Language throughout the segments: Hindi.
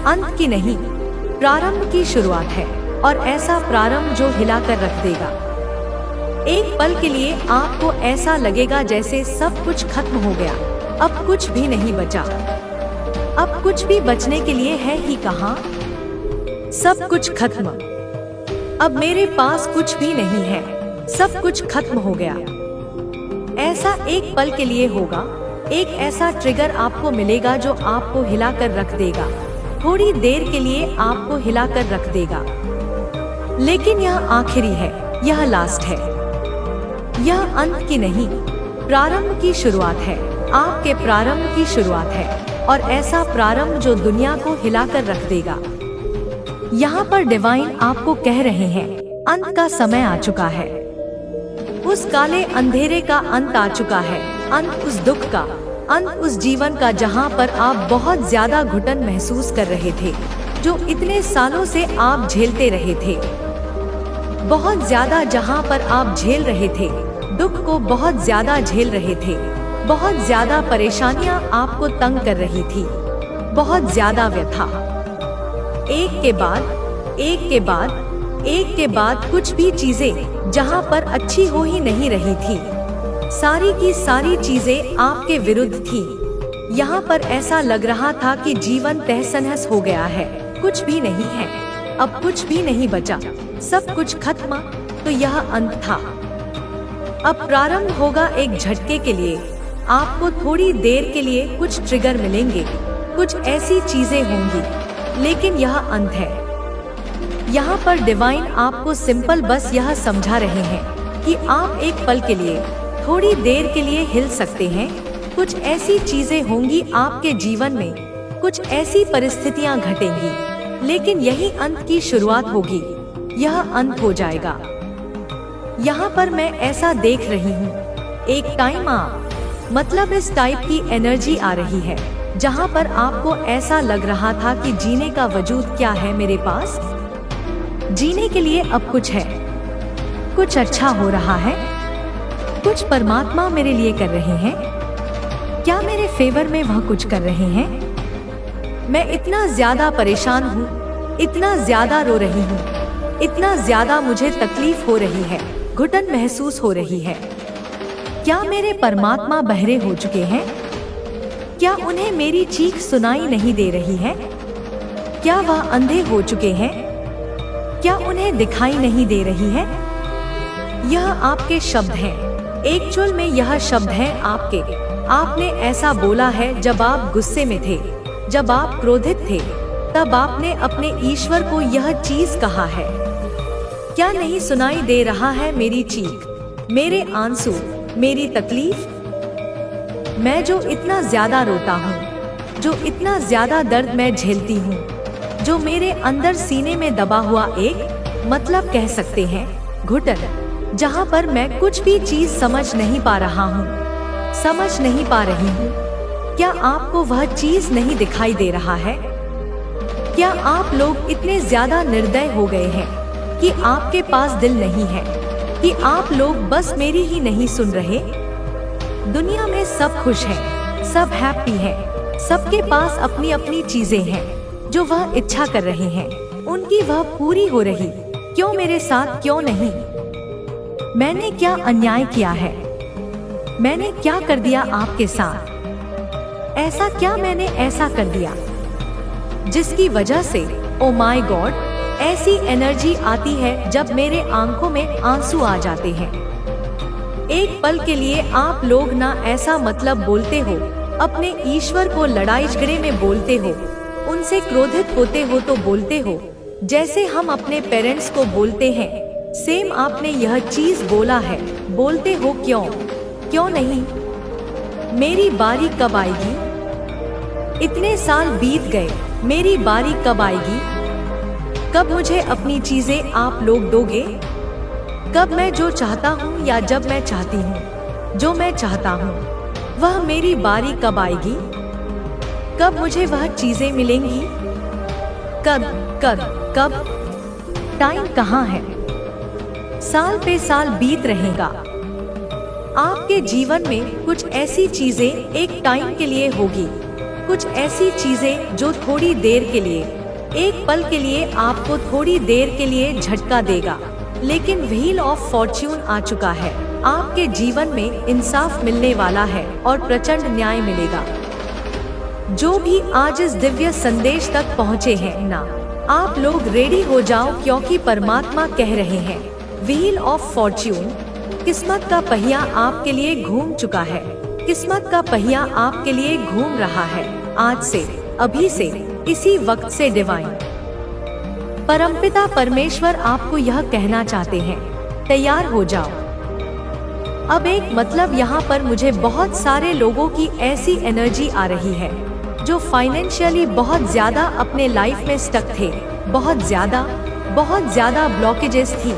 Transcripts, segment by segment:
अंत की नहीं, प्रारंभ की शुरुआत है, और ऐसा प्रारंभ जो हिलाकर रख देगा। एक पल के लिए आपको ऐसा लगेगा जैसे सब कुछ खत्म हो गया, अब कुछ भी नहीं बचा। अब कुछ भी बचने के लिए है ही कहाँ। सब कुछ खत्म। अब मेरे पास कुछ भी नहीं है, सब कुछ खत्म हो गया। ऐसा एक पल के लिए होगा। एक ऐसा ट्रिगर आपको मिलेगा जो आपको हिलाकर रख देगा, थोड़ी देर के लिए आपको हिलाकर रख देगा। लेकिन यह आखिरी है, यह लास्ट है। यह अंत की नहीं, प्रारंभ की शुरुआत है, आपके प्रारंभ की शुरुआत है, और ऐसा प्रारंभ जो दुनिया को हिलाकर रख देगा। यहाँ पर डिवाइन आपको कह रहे हैं, अंत का समय आ चुका है। उस काले अंधेरे का अंत आ चुका है। अंत उस दुख का, अंत उस जीवन का जहाँ पर आप बहुत ज्यादा घुटन महसूस कर रहे थे, जो इतने सालों से आप झेलते रहे थे। बहुत ज्यादा जहाँ पर आप झेल रहे थे, दुख को बहुत ज्यादा झेल रहे थे। बहुत ज्यादा परेशानियां आपको तंग कर रही थी, बहुत ज्यादा व्यथा। एक के बाद एक के बाद एक के बाद कुछ भी चीजें जहां पर अच्छी हो ही नहीं रही थी। सारी की सारी चीजें आपके विरुद्ध थी। यहाँ पर ऐसा लग रहा था कि जीवन तहस-नहस हो गया है, कुछ भी नहीं है, अब कुछ भी नहीं बचा, सब कुछ खत्म। तो यह अंत था। अब प्रारंभ होगा एक झटके के लिए। आपको थोड़ी देर के लिए कुछ ट्रिगर मिलेंगे, कुछ ऐसी चीजें होंगी, लेकिन यह अंत है। यहाँ पर डिवाइन आपको सिंपल बस यह समझा रहे हैं कि आप एक पल के लिए, थोड़ी देर के लिए हिल सकते हैं। कुछ ऐसी चीजें होंगी आपके जीवन में, कुछ ऐसी परिस्थितियां घटेंगी, लेकिन यही अंत की शुरुआत होगी। यह अंत हो जाएगा। यहाँ पर मैं ऐसा देख रही हूँ, एक टाइम मतलब इस टाइप की एनर्जी आ रही है, जहाँ पर आपको ऐसा लग रहा था कि जीने का वजूद क्या है मेरे पास, जीने के लिए अब कुछ है, कुछ अच्छा हो रहा है, कुछ परमात्मा मेरे लिए कर रहे हैं, क्या मेरे फेवर में वह कुछ कर रहे हैं। मैं इतना ज्यादा परेशान हूँ, इतना ज्यादा रो रही हूँ, इतना ज्यादा मुझे तकलीफ हो रही है, घुटन महसूस हो रही है। क्या मेरे परमात्मा बहरे हो चुके हैं? क्या उन्हें मेरी चीख सुनाई नहीं दे रही है? क्या वह अंधे हो चुके हैं? क्या उन्हें दिखाई नहीं दे रही है? यह आपके शब्द हैं। एक्चुअल में यह शब्द हैं आपके। आपने ऐसा बोला है जब आप गुस्से में थे, जब आप क्रोधित थे, तब आपने अपने ईश्वर को यह चीज कहा है। क्या नहीं सुनाई दे रहा है मेरी चीख, मेरे आंसू, मेरी तकलीफ? मैं जो इतना ज्यादा रोता हूँ, जो इतना ज्यादा दर्द मैं झेलती हूँ, जो मेरे अंदर सीने में दबा हुआ एक, मतलब कह सकते हैं घुटन, जहाँ पर मैं कुछ भी चीज समझ नहीं पा रहा हूँ, समझ नहीं पा रही हूँ। क्या आपको वह चीज नहीं दिखाई दे रहा है? क्या आप लोग इतने ज्यादा निर्दय हो गए हैं कि आपके पास दिल नहीं है, कि आप लोग बस मेरी ही नहीं सुन रहे? दुनिया में सब खुश हैं, सब हैप्पी हैं, सबके पास अपनी अपनी चीजें हैं, जो वह इच्छा कर रहे हैं, उनकी वह पूरी हो रही। क्यों मेरे साथ क्यों नहीं? मैंने क्या अन्याय किया है? मैंने क्या कर दिया आपके साथ? ऐसा क्या मैंने ऐसा कर दिया जिसकी वजह से, ओ माय गॉड, ऐसी एनर्जी आती है जब मेरे आंखों में आंसू आ जाते हैं। एक पल के लिए आप लोग ना ऐसा मतलब बोलते हो, अपने ईश्वर को लड़ाई झगड़े में बोलते हो, उनसे क्रोधित होते हो तो बोलते हो जैसे हम अपने पेरेंट्स को बोलते हैं। सेम आपने यह चीज बोला है, बोलते हो क्यों, क्यों नहीं? मेरी बारी कब आएगी? इतने साल बीत गए, मेरी बारी कब आएगी? कब मुझे अपनी चीजें आप लोग दोगे? कब मैं जो चाहता हूँ या जब मैं चाहती हूँ जो मैं चाहता हूँ, वह मेरी बारी कब आएगी? कब मुझे वह चीजें मिलेंगी? कब कब कब? टाइम कहाँ है? साल पे साल बीत रहेगा। आपके जीवन में कुछ ऐसी चीजें एक टाइम के लिए होगी, कुछ ऐसी चीजें जो थोड़ी देर के लिए, एक पल के लिए आपको थोड़ी देर के लिए झटका देगा, लेकिन व्हील ऑफ फॉर्च्यून आ चुका है। आपके जीवन में इंसाफ मिलने वाला है और प्रचंड न्याय मिलेगा। जो भी आज इस दिव्य संदेश तक पहुँचे हैं ना, आप लोग रेडी हो जाओ, क्योंकि परमात्मा कह रहे हैं व्हील ऑफ फॉर्च्यून, किस्मत का पहिया आपके लिए घूम चुका है। किस्मत का पहिया आपके लिए घूम रहा है। आज से, अभी से, इसी वक्त से डिवाइन परमपिता परमेश्वर आपको यह कहना चाहते हैं, तैयार हो जाओ। अब एक मतलब यहाँ पर मुझे बहुत सारे लोगों की ऐसी एनर्जी आ रही है जो फाइनेंशियली बहुत ज्यादा अपने लाइफ में स्टक थे, बहुत ज्यादा ब्लॉकेजेस थी,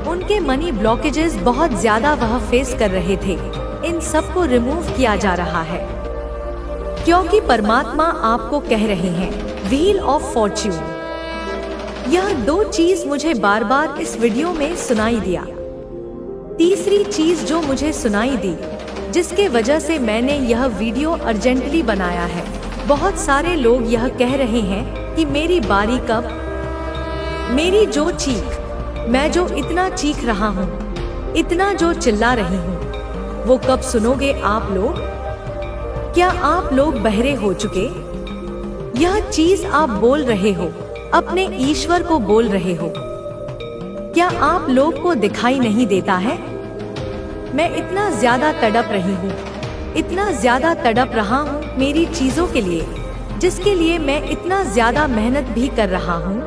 उनके मनी ब्लॉकेजेस बहुत ज्यादा वह फेस कर रहे थे। इन सब को रिमूव किया जा रहा है, क्योंकि परमात्मा आपको कह रहे हैं व्हील ऑफ फॉर्च्यून। यह दो चीज मुझे बार बार इस वीडियो में सुनाई दिया। तीसरी चीज जो मुझे सुनाई दी, जिसके वजह से मैंने यह वीडियो अर्जेंटली बनाया है, बहुत सारे लोग यह कह रहे हैं कि मेरी बारी कब, मेरी जो चीख, मैं जो इतना चीख रहा हूँ, इतना जो चिल्ला रही हूँ, वो कब सुनोगे आप लोग? क्या आप लोग बहरे हो चुके? यह चीज आप बोल रहे हो, अपने ईश्वर को बोल रहे हो। क्या आप लोग को दिखाई नहीं देता है? मैं इतना ज्यादा तड़प रही हूँ, इतना ज्यादा तड़प रहा हूँ मेरी चीजों के लिए, जिसके लिए मैं इतना ज्यादा मेहनत भी कर रहा हूँ।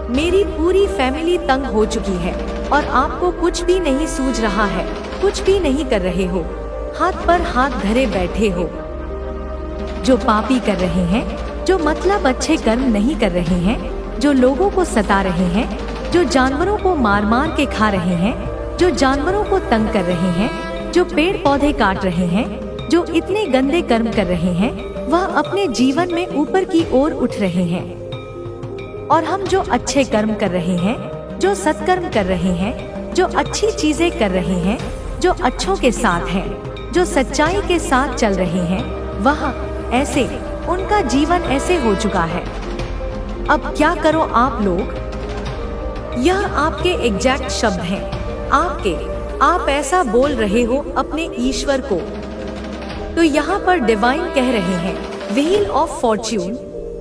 मेरी पूरी फैमिली तंग हो चुकी है और आपको कुछ भी नहीं सूझ रहा है, कुछ भी नहीं कर रहे हो, हाथ पर हाथ धरे बैठे हो। जो पापी कर रहे हैं, जो मतलब अच्छे कर्म नहीं कर रहे हैं, जो लोगों को सता रहे हैं, जो जानवरों को मार मार के खा रहे हैं, जो जानवरों को तंग कर रहे हैं, जो पेड़ पौधे काट रहे हैं, जो इतने गंदे कर्म कर रहे हैं, वह अपने जीवन में ऊपर की ओर उठ रहे हैं। और हम जो अच्छे कर्म कर रहे हैं, जो सत्कर्म कर रहे हैं, जो अच्छी चीजें कर रहे हैं, जो अच्छों के साथ हैं, जो सच्चाई के साथ चल रहे हैं, वह ऐसे, उनका जीवन ऐसे हो चुका है। अब क्या करो आप लोग? यह आपके एग्जैक्ट शब्द हैं, आपके। आप ऐसा बोल रहे हो अपने ईश्वर को। तो यहाँ पर डिवाइन कह रहे हैं व्हील ऑफ फॉर्च्यून,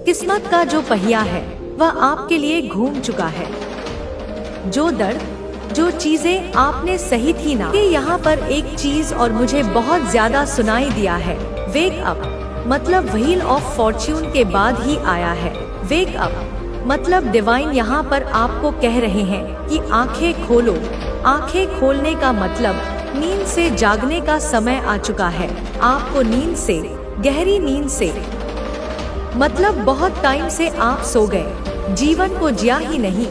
किस्मत का जो पहिया है वह आपके लिए घूम चुका है। जो दर्द, जो चीजें आपने सही थी ना, कि यहाँ पर एक चीज और मुझे बहुत ज्यादा सुनाई दिया है, वेक अप, मतलब व्हील ऑफ फॉर्च्यून के बाद ही आया है। वेक अप मतलब डिवाइन यहाँ पर आपको कह रहे हैं कि आंखें खोलो। आंखें खोलने का मतलब नींद से जागने का समय आ चुका है। आपको नींद से, गहरी नींद से, मतलब बहुत टाइम से आप सो गए, जीवन को जिया ही नहीं,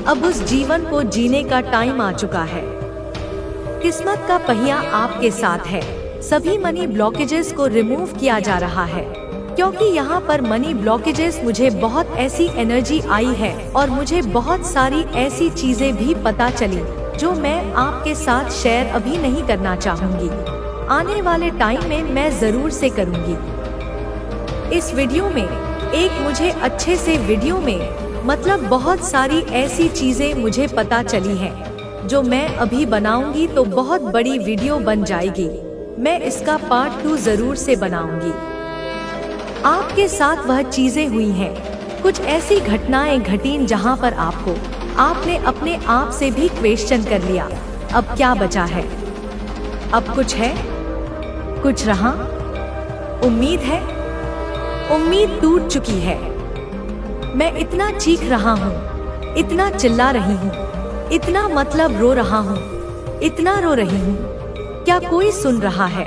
अब उस जीवन को जीने का टाइम आ चुका है। किस्मत का पहिया आपके साथ है। सभी मनी ब्लॉकेजेस को रिमूव किया जा रहा है, क्योंकि यहाँ पर मनी ब्लॉकेजेस, मुझे बहुत ऐसी एनर्जी आई है और मुझे बहुत सारी ऐसी चीजें भी पता चली जो मैं आपके साथ शेयर अभी नहीं करना चाहूँगी। आने वाले टाइम में मैं जरूर से करूँगी। इस वीडियो में एक मुझे अच्छे से वीडियो में मतलब बहुत सारी ऐसी चीजें मुझे पता चली हैं जो मैं अभी बनाऊंगी तो बहुत बड़ी वीडियो बन जाएगी। मैं इसका पार्ट 2 जरूर से बनाऊंगी। आपके साथ वह चीजें हुई हैं, कुछ ऐसी घटनाएं घटीं जहां पर आपने अपने आप से भी क्वेश्चन कर लिया, अब क्या बचा है? अब कुछ है? कुछ रहा? उम्मीद है? उम्मीद टूट चुकी है। मैं इतना चीख रहा हूँ, इतना चिल्ला रही हूँ, इतना मतलब रो रहा हूँ, इतना रो रही हूँ, क्या कोई सुन रहा है?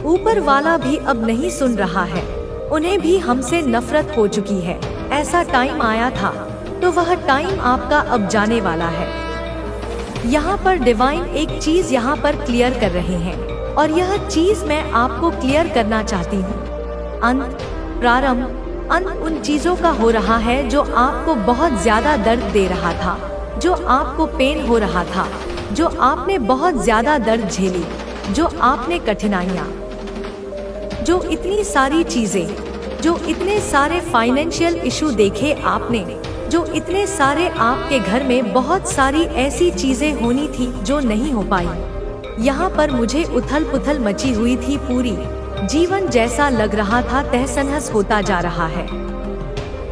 ऊपर वाला भी अब नहीं सुन रहा है, उन्हें भी हमसे नफरत हो चुकी है। ऐसा टाइम आया था, तो वह टाइम आपका अब जाने वाला है। यहाँ पर डिवाइन एक चीज यहाँ पर क्लियर कर रहे हैं, और यह चीज मैं आपको क्लियर करना चाहती हूँ। अंत, प्रारंभ, अंत उन चीजों का हो रहा है जो आपको बहुत ज्यादा दर्द दे रहा था, जो आपको पेन हो रहा था, जो आपने बहुत ज्यादा दर्द झेली, जो आपने कठिनाइयाँ, जो इतनी सारी चीजें जो इतने सारे फाइनेंशियल इशू देखे आपने, जो इतने सारे आपके घर में बहुत सारी ऐसी चीजें होनी थी जो नहीं हो पाई। यहाँ पर मुझे उथल पुथल मची हुई थी पूरी, जीवन जैसा लग रहा था तहस-नहस होता जा रहा है।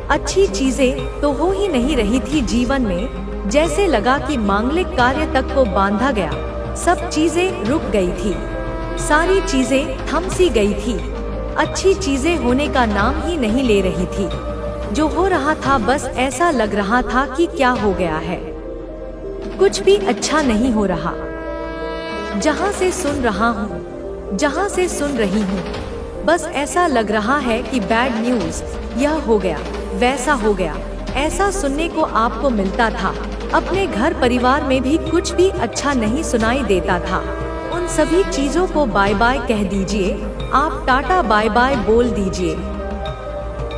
अच्छी चीजें तो हो ही नहीं रही थी जीवन में, जैसे लगा कि मांगलिक कार्य तक को बांधा गया, सब चीजें रुक गई थी, सारी चीजें थम सी गई थी, अच्छी चीजें होने का नाम ही नहीं ले रही थी। जो हो रहा था बस ऐसा लग रहा था कि क्या हो गया है, कुछ भी अच्छा नहीं हो रहा। जहाँ से सुन रहा हूँ, जहाँ से सुन रही हूँ, बस ऐसा लग रहा है कि बैड न्यूज, यह हो गया, वैसा हो गया, ऐसा सुनने को आपको मिलता था। अपने घर परिवार में भी कुछ भी अच्छा नहीं सुनाई देता था। उन सभी चीजों को बाय बाय कह दीजिए, आप टाटा बाय बाय बोल दीजिए।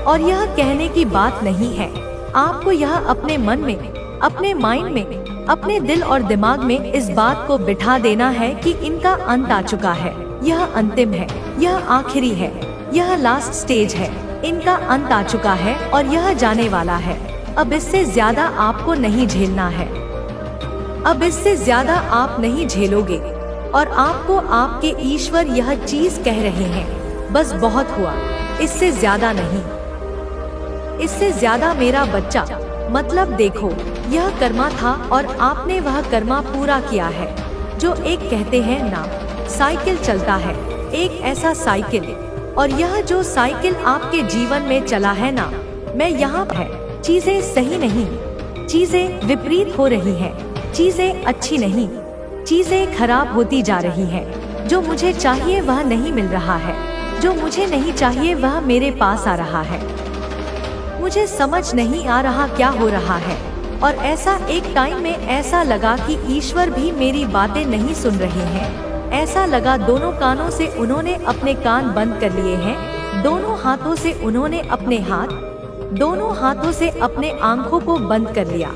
और यह कहने की बात नहीं है, आपको यह अपने मन में, अपने माइंड में, अपने दिल और दिमाग में इस बात को बिठा देना है कि इनका अंत आ चुका है, यह अंतिम है, यह आखिरी है, यह लास्ट स्टेज है, इनका अंत आ चुका है और यह जाने वाला है। अब इससे ज्यादा आपको नहीं झेलना है, अब इससे ज्यादा आप नहीं झेलोगे। और आपको आपके ईश्वर यह चीज कह रहे हैं, बस बहुत हुआ, इससे ज्यादा नहीं, इससे ज्यादा मेरा बच्चा। मतलब देखो, यह कर्मा था और आपने वह कर्मा पूरा किया है। जो एक कहते हैं ना, साइकिल चलता है, एक ऐसा साइकिल, और यह जो साइकिल आपके जीवन में चला है ना, मैं यहाँ है, चीजें सही नहीं, चीजें विपरीत हो रही हैं, चीजें अच्छी नहीं, चीजें खराब होती जा रही हैं। जो मुझे चाहिए वह नहीं मिल रहा है, जो मुझे नहीं चाहिए वह मेरे पास आ रहा है। मुझे समझ नहीं आ रहा क्या हो रहा है। और ऐसा एक टाइम में ऐसा लगा कि ईश्वर भी मेरी बातें नहीं सुन रहे हैं। ऐसा लगा दोनों कानों से उन्होंने अपने कान बंद कर लिए हैं, दोनों हाथों से उन्होंने अपने हाथ, दोनों हाथों से अपने आंखों को बंद कर लिया,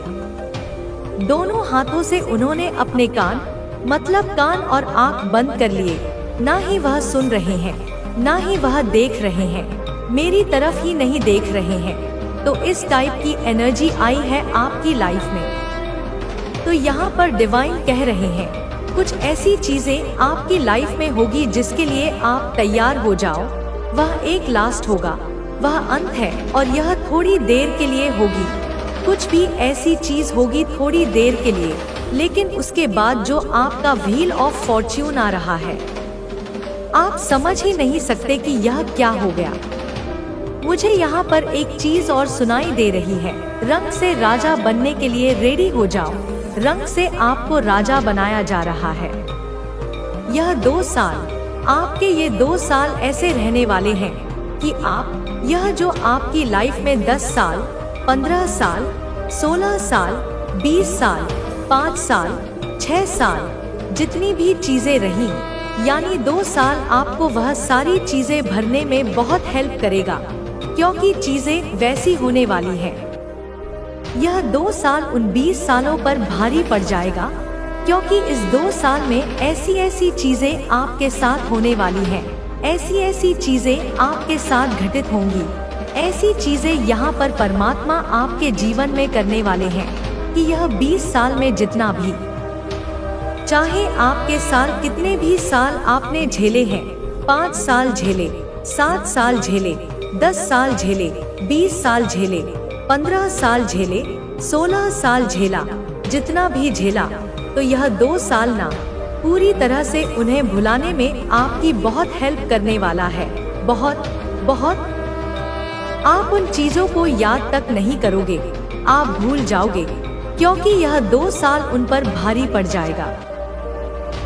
दोनों हाथों से उन्होंने अपने कान, मतलब कान और आंख बंद कर लिए। ना ही वह सुन रहे हैं, ना ही वह देख रहे हैं, मेरी तरफ ही नहीं देख रहे हैं। तो इस टाइप की एनर्जी आई है आपकी लाइफ में। तो यहाँ पर डिवाइन कह रहे हैं, कुछ ऐसी चीजें आपकी लाइफ में होगी जिसके लिए आप तैयार हो जाओ। वह एक लास्ट होगा, वह अंत है और यह थोड़ी देर के लिए होगी। कुछ भी ऐसी चीज होगी थोड़ी देर के लिए, लेकिन उसके बाद जो आपका व्हील ऑफ फॉर्च्यून आ रहा है, आप समझ ही नहीं सकते कि यह क्या हो गया। मुझे यहाँ पर एक चीज और सुनाई दे रही है, रंग से राजा बनने के लिए रेडी हो जाओ। रंग से आपको राजा बनाया जा रहा है। यह 2 साल, आपके ये 2 साल ऐसे रहने वाले हैं कि आप, यह जो आपकी लाइफ में 10 साल, 15 साल, 16 साल, 20 साल, 5 साल, 6 साल, जितनी भी चीजें रही, यानी 2 साल आपको वह सारी चीजें भरने में बहुत हेल्प करेगा, क्योंकि चीजें वैसी होने वाली हैं। यह 2 साल उन 20 सालों पर भारी पड़ जाएगा, क्योंकि इस 2 साल में ऐसी ऐसी चीजें आपके साथ होने वाली हैं, ऐसी ऐसी चीजें आपके साथ घटित होंगी, ऐसी चीजें यहाँ पर परमात्मा आपके जीवन में करने वाले हैं कि यह 20 साल में जितना भी, चाहे आपके साल कितने भी साल आपने झेले हैं, 5 साल झेले, 7 साल झेले, 10 साल झेले, 20 साल झेले, 15 साल झेले, 16 साल झेला, जितना भी झेला, तो यह 2 साल ना पूरी तरह से उन्हें भुलाने में आपकी बहुत हेल्प करने वाला है। बहुत बहुत। आप उन चीजों को याद तक नहीं करोगे, आप भूल जाओगे, क्योंकि यह 2 साल उन पर भारी पड़ जाएगा।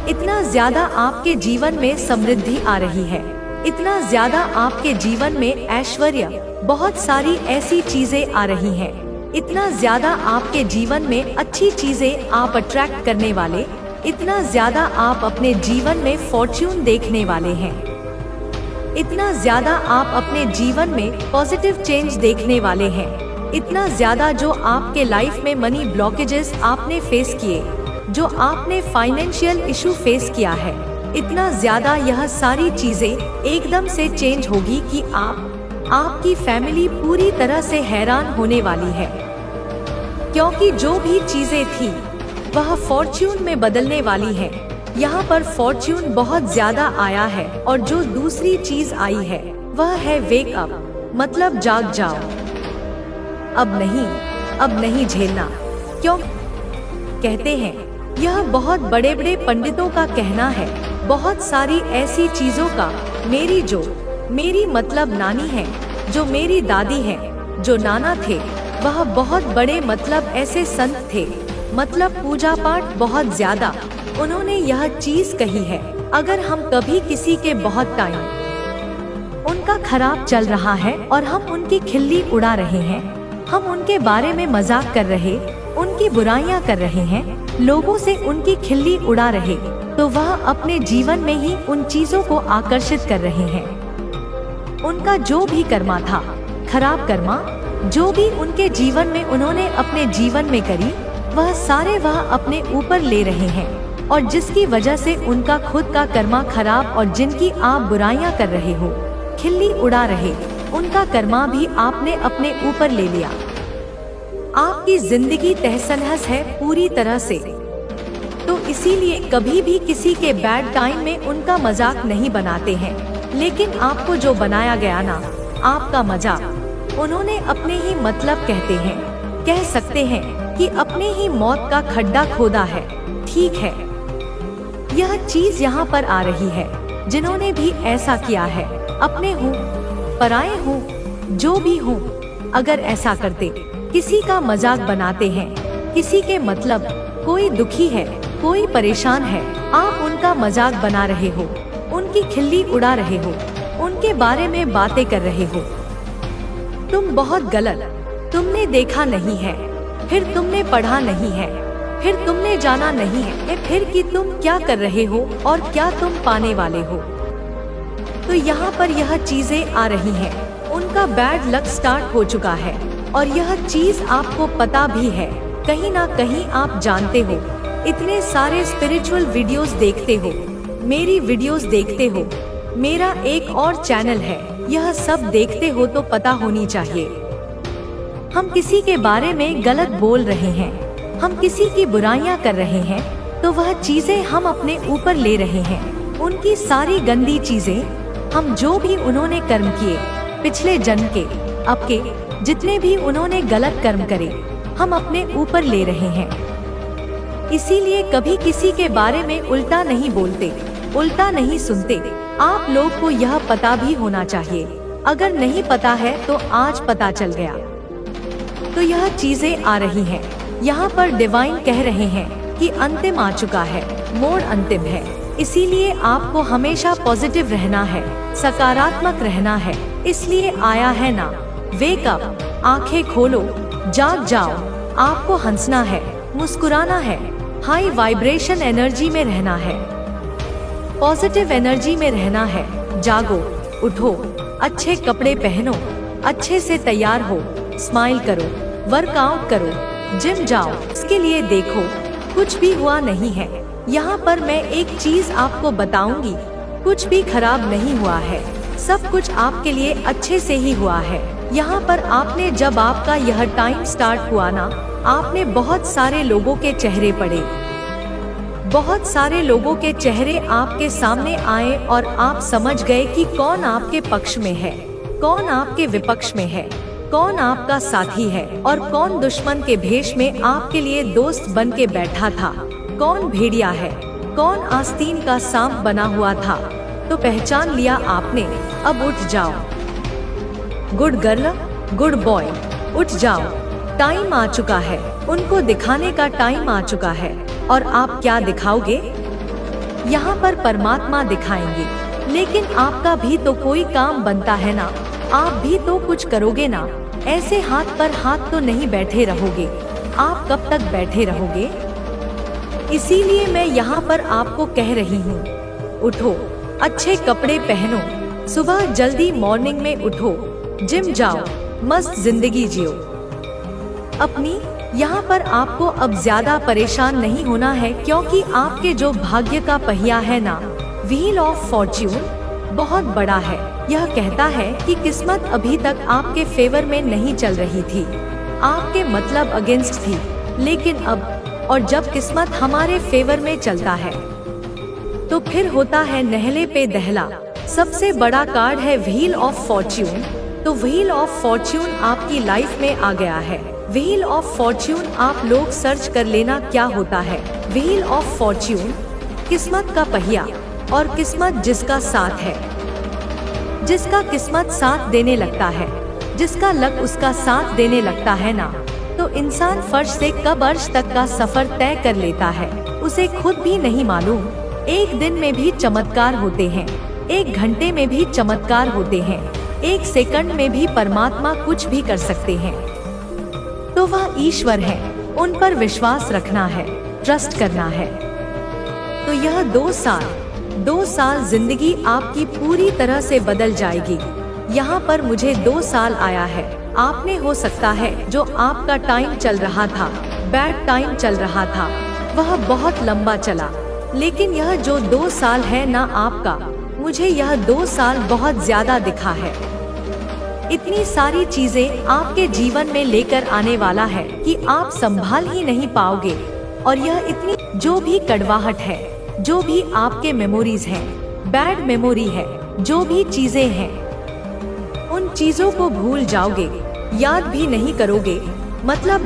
इतना ज्यादा आपके जीवन में समृद्धि आ रही है, इतना ज्यादा आपके जीवन में ऐश्वर्य, बहुत सारी ऐसी चीजें आ रही हैं, इतना ज्यादा आपके जीवन में अच्छी चीजें आप अट्रैक्ट करने वाले, इतना ज्यादा आप अपने जीवन में फॉर्च्यून देखने वाले हैं, इतना ज्यादा आप अपने जीवन में पॉजिटिव चेंज देखने वाले हैं, इतना ज्यादा जो आपके लाइफ में मनी ब्लॉकेजेस आपने फेस किए, जो आपने फाइनेंशियल इशू फेस किया है, इतना ज्यादा यह सारी चीजें एकदम से चेंज होगी कि आप आपकी फैमिली पूरी तरह से हैरान होने वाली है, क्योंकि जो भी चीजें थी वह फॉर्च्यून में बदलने वाली है। यहाँ पर फॉर्च्यून बहुत ज्यादा आया है और जो दूसरी चीज आई है वह है वेक अप, मतलब जाग जाओ। अब नहीं झेलना। क्यों कहते हैं? यह बहुत बड़े बड़े पंडितों का कहना है, बहुत सारी ऐसी चीजों का। मेरी मतलब नानी है, जो मेरी दादी है, जो नाना थे, वह बहुत बड़े मतलब ऐसे संत थे, मतलब पूजा पाठ बहुत ज्यादा। उन्होंने यह चीज कही है, अगर हम कभी किसी के बहुत टाइम उनका खराब चल रहा है और हम उनकी खिल्ली उड़ा रहे हैं, हम उनके बारे में मजाक कर रहे, उनकी बुराइयां कर रहे हैं, लोगों से उनकी खिल्ली उड़ा रहे, तो वह अपने जीवन में ही उन चीजों को आकर्षित कर रहे हैं। उनका जो भी कर्मा था, खराब कर्मा, जो भी उनके जीवन में उन्होंने अपने जीवन में करी, वह सारे वह अपने ऊपर ले रहे हैं, और जिसकी वजह से उनका खुद का कर्मा खराब, और जिनकी आप बुराइयां कर रहे हो, खिल्ली उड़ा रहे, उनका कर्मा भी आपने अपने ऊपर ले लिया। आपकी जिंदगी तहस नहस है पूरी तरह से। तो इसीलिए कभी भी किसी के बैड टाइम में उनका मजाक नहीं बनाते हैं, लेकिन आपको जो बनाया गया ना, आपका मजाक, उन्होंने अपने ही मतलब कहते हैं, कह सकते हैं कि अपने ही मौत का खड्डा खोदा है। ठीक है, यह चीज यहाँ पर आ रही है। जिन्होंने भी ऐसा किया है, अपने हूँ, पराए हूँ, जो भी हूँ, अगर ऐसा करते, किसी का मजाक बनाते हैं, किसी के मतलब, कोई दुखी है, कोई परेशान है, आप उनका मजाक बना रहे हो, उनकी खिल्ली उड़ा रहे हो, उनके बारे में बातें कर रहे हो, तुम बहुत गलत, तुमने देखा नहीं है, फिर तुमने पढ़ा नहीं है, फिर तुमने जाना नहीं है, फिर कि तुम क्या कर रहे हो और क्या तुम पाने वाले हो। तो यहाँ पर यह चीजें आ रही हैं, उनका बैड लक स्टार्ट हो चुका है, और यह चीज आपको पता भी है, कहीं ना कहीं आप जानते हो। इतने सारे स्पिरिचुअल वीडियोस देखते हो, मेरी वीडियोस देखते हो, मेरा एक और चैनल है, यह सब देखते हो तो पता होनी चाहिए। हम किसी के बारे में गलत बोल रहे हैं, हम किसी की बुराइयां कर रहे हैं, तो वह चीजें हम अपने ऊपर ले रहे हैं। उनकी सारी गंदी चीजें, हम जो भी उन्होंने कर्म किए, पिछले जन्म के, अब के, जितने भी उन्होंने गलत कर्म करे, हम अपने ऊपर ले रहे हैं। इसीलिए कभी किसी के बारे में उल्टा नहीं बोलते, उल्टा नहीं सुनते। आप लोग को यह पता भी होना चाहिए, अगर नहीं पता है तो आज पता चल गया। तो यह चीजें आ रही हैं, यहाँ पर डिवाइन कह रहे हैं कि अंतिम आ चुका है, मोड़ अंतिम है। इसीलिए आपको हमेशा पॉजिटिव रहना है, सकारात्मक रहना है। इसलिए आया है ना, वेक अप, आंखें खोलो, जाग जाओ। आपको हंसना है, मुस्कुराना है, हाई वाइब्रेशन एनर्जी में रहना है, पॉजिटिव एनर्जी में रहना है। जागो, उठो, अच्छे कपड़े पहनो, अच्छे से तैयार हो, स्माइल करो, वर्कआउट करो, जिम जाओ। इसके लिए देखो, कुछ भी हुआ नहीं है। यहाँ पर मैं एक चीज आपको बताऊंगी, कुछ भी खराब नहीं हुआ है, सब कुछ आपके लिए अच्छे से ही हुआ है। यहाँ पर आपने, जब आपका यह टाइम स्टार्ट हुआ ना, आपने बहुत सारे लोगों के चेहरे पढ़े, बहुत सारे लोगों के चेहरे आपके सामने आए, और आप समझ गए कि कौन आपके पक्ष में है, कौन आपके विपक्ष में है, कौन आपका साथी है और कौन दुश्मन के भेष में आपके लिए दोस्त बन के बैठा था, कौन भेड़िया है, कौन आस्तीन का सांप बना हुआ था। तो पहचान लिया आपने। अब उठ जाओ, गुड गर्ल, गुड बॉय, उठ जाओ, टाइम आ चुका है, उनको दिखाने का टाइम आ चुका है। और आप क्या दिखाओगे? यहाँ पर परमात्मा दिखाएंगे, लेकिन आपका भी तो कोई काम बनता है ना, आप भी तो कुछ करोगे ना। ऐसे हाथ पर हाथ तो नहीं बैठे रहोगे, आप कब तक बैठे रहोगे? इसीलिए मैं यहाँ पर आपको कह रही हूँ, उठो, अच्छे कपड़े पहनो, सुबह जल्दी मॉर्निंग में उठो, जिम जाओ, मस्त जिंदगी जियो अपनी। यहाँ पर आपको अब ज्यादा परेशान नहीं होना है, क्योंकि आपके जो भाग्य का पहिया है ना, व्हील ऑफ फॉर्च्यून, बहुत बड़ा है। यह कहता है कि किस्मत अभी तक आपके फेवर में नहीं चल रही थी, आपके मतलब अगेंस्ट थी, लेकिन अब और जब किस्मत हमारे फेवर में चलता है तो फिर होता है नहले पे दहला। सबसे बड़ा कार्ड है व्हील ऑफ फॉर्च्यून। तो व्हील ऑफ फॉर्च्यून आपकी लाइफ में आ गया है। व्हील ऑफ फॉर्च्यून आप लोग सर्च कर लेना क्या होता है। व्हील ऑफ फॉर्च्यून किस्मत का पहिया, और किस्मत जिसका साथ है, जिसका किस्मत साथ देने लगता है, जिसका लक उसका साथ देने लगता है ना, तो इंसान फर्श से कब अर्श तक का सफर तय कर लेता है उसे खुद भी नहीं मालूम। एक दिन में भी चमत्कार होते हैं, एक घंटे में भी चमत्कार होते हैं, एक सेकंड में भी परमात्मा कुछ भी कर सकते हैं। तो वह ईश्वर है, उन पर विश्वास रखना है, ट्रस्ट करना है। तो यह 2 साल जिंदगी आपकी पूरी तरह से बदल जाएगी। यहाँ पर मुझे 2 साल आया है। आपने हो सकता है जो आपका टाइम चल रहा था, बैड टाइम चल रहा था, वह बहुत लंबा चला, लेकिन यह जो 2 साल है ना आपका, मुझे यह 2 साल बहुत ज्यादा दिखा है। इतनी सारी चीजें आपके जीवन में लेकर आने वाला है कि आप संभाल ही नहीं पाओगे। और यह इतनी जो भी कड़वाहट है, जो भी आपके मेमोरीज हैं, बैड मेमोरी है, जो भी चीजें हैं, उन चीजों को भूल जाओगे, याद भी नहीं करोगे। मतलब